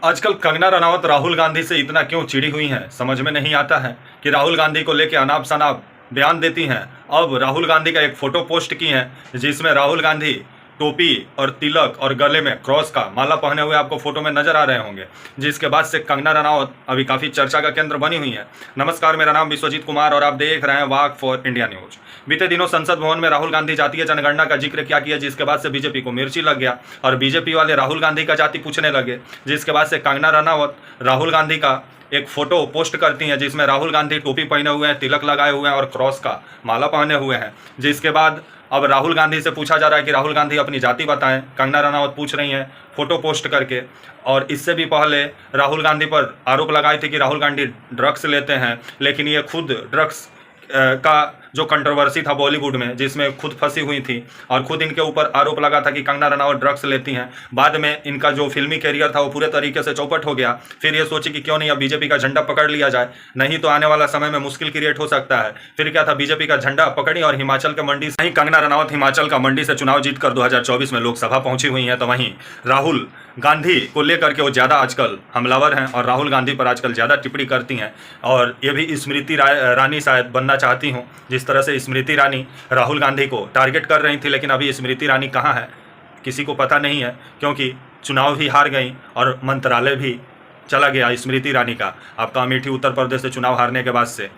आजकल कंगना रनावत राहुल गांधी से इतना क्यों चिढ़ी हुई हैं, समझ में नहीं आता है कि राहुल गांधी को लेके अनाप शनाप बयान देती हैं। अब राहुल गांधी का एक फोटो पोस्ट की है जिसमें राहुल गांधी टोपी और तिलक और गले में क्रॉस का माला पहने हुए आपको फोटो में नजर आ रहे होंगे, जिसके बाद से कंगना रनावत अभी काफ़ी चर्चा का केंद्र बनी हुई है। नमस्कार, मेरा नाम विश्वजीत कुमार और आप देख रहे हैं वाक फॉर इंडिया न्यूज। बीते दिनों संसद भवन में राहुल गांधी जातीय जनगणना का जिक्र क्या किया, जिसके बाद से बीजेपी को मिर्ची लग गया और बीजेपी वाले राहुल गांधी का जाति पूछने लगे, जिसके बाद से कंगना रनावत राहुल गांधी का एक फोटो पोस्ट करती हैं जिसमें राहुल गांधी टोपी पहने हुए हैं, तिलक लगाए हुए हैं और क्रॉस का माला पहने हुए हैं। जिसके बाद अब राहुल गांधी से पूछा जा रहा है कि राहुल गांधी अपनी जाति बताएं। कंगना रनावत पूछ रही हैं फोटो पोस्ट करके। और इससे भी पहले राहुल गांधी पर आरोप लगाए थे कि राहुल गांधी ड्रग्स लेते हैं, लेकिन ये खुद ड्रग्स का जो कंट्रोवर्सी था बॉलीवुड में, जिसमें खुद फंसी हुई थी और खुद इनके ऊपर आरोप लगा था कि कंगना रनावत ड्रग्स लेती हैं। बाद में इनका जो फिल्मी कैरियर था वो पूरे तरीके से चौपट हो गया। फिर ये सोची कि क्यों नहीं अब बीजेपी का झंडा पकड़ लिया जाए, नहीं तो आने वाला समय में मुश्किल क्रिएट हो सकता है। फिर क्या था, बीजेपी का झंडा पकड़ी और हिमाचल के मंडी से, वहीं कंगना रनावत हिमाचल का मंडी से चुनाव जीतकर 2024 में लोकसभा पहुंची हुई हैं। तो वहीं राहुल गांधी को लेकर के वो ज़्यादा आजकल हमलावर हैं और राहुल गांधी पर आजकल ज़्यादा टिप्पणी करती हैं। और ये भी स्मृति रानी शायद बनना चाहती हूँ, जिस तरह से स्मृति ईरानी राहुल गांधी को टारगेट कर रही थी। लेकिन अभी स्मृति ईरानी कहाँ है किसी को पता नहीं है, क्योंकि चुनाव भी हार गई और मंत्रालय भी चला गया स्मृति ईरानी का आपका अमेठी उत्तर प्रदेश से चुनाव हारने के बाद से।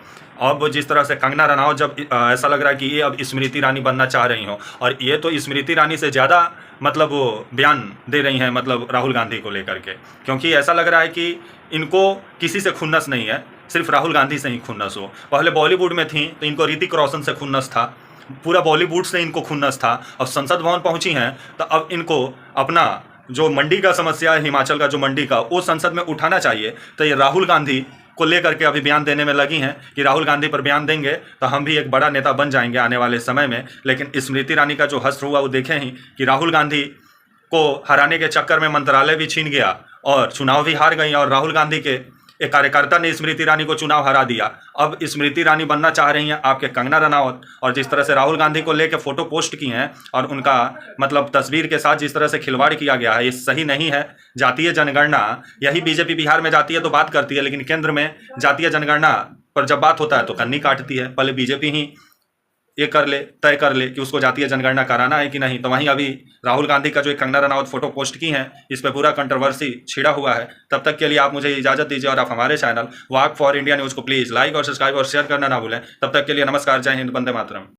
अब जिस तरह से कंगना रनावत जब ऐसा लग रहा है कि ये अब स्मृति ईरानी बनना चाह रही हो, और ये तो स्मृति ईरानी से ज़्यादा मतलब वो बयान दे रही हैं मतलब राहुल गांधी को लेकर के, क्योंकि ऐसा लग रहा है कि इनको किसी से खुन्नस नहीं है, सिर्फ राहुल गांधी से ही खुन्नस हो। पहले बॉलीवुड में थी तो इनको ऋतिक रोशन से खुन्नस था, पूरा बॉलीवुड से इनको खुन्नस था। अब संसद भवन पहुंची हैं तो अब इनको अपना जो मंडी का समस्या है, हिमाचल का जो मंडी का, वो संसद में उठाना चाहिए। तो ये राहुल गांधी को लेकर के अभी बयान देने में लगी हैं कि राहुल गांधी पर बयान देंगे तो हम भी एक बड़ा नेता बन जाएंगे आने वाले समय में। लेकिन स्मृति ईरानी का जो हश्र हुआ वो देखें ही कि राहुल गांधी को हराने के चक्कर में मंत्रालय भी छीन गया और चुनाव भी हार गई, और राहुल गांधी के एक कार्यकर्ता ने स्मृति ईरानी को चुनाव हरा दिया। अब स्मृति ईरानी बनना चाह रही हैं आपके कंगना रनावत। और जिस तरह से राहुल गांधी को लेकर फोटो पोस्ट की हैं और उनका मतलब तस्वीर के साथ जिस तरह से खिलवाड़ किया गया है, ये सही नहीं है। जातीय जनगणना, यही बीजेपी बिहार में जातीय तो बात करती है, लेकिन केंद्र में जातीय जनगणना पर जब बात होता है तो कन्नी काटती है। पहले बीजेपी ही ये कर ले, तय कर ले कि उसको जातीय जनगणना कराना है कि नहीं। तो वहीं अभी राहुल गांधी का जो एक कंगना रनावत फोटो पोस्ट की है, इस पर पूरा कंट्रोवर्सी छिड़ा हुआ है। तब तक के लिए आप मुझे इजाज़त दीजिए और आप हमारे channel walk for India news को प्लीज़ लाइक और सब्सक्राइब और शेयर करना ना भूलें। तब तक के लिए नमस्कार, जय हिंद, वंदे मातरम।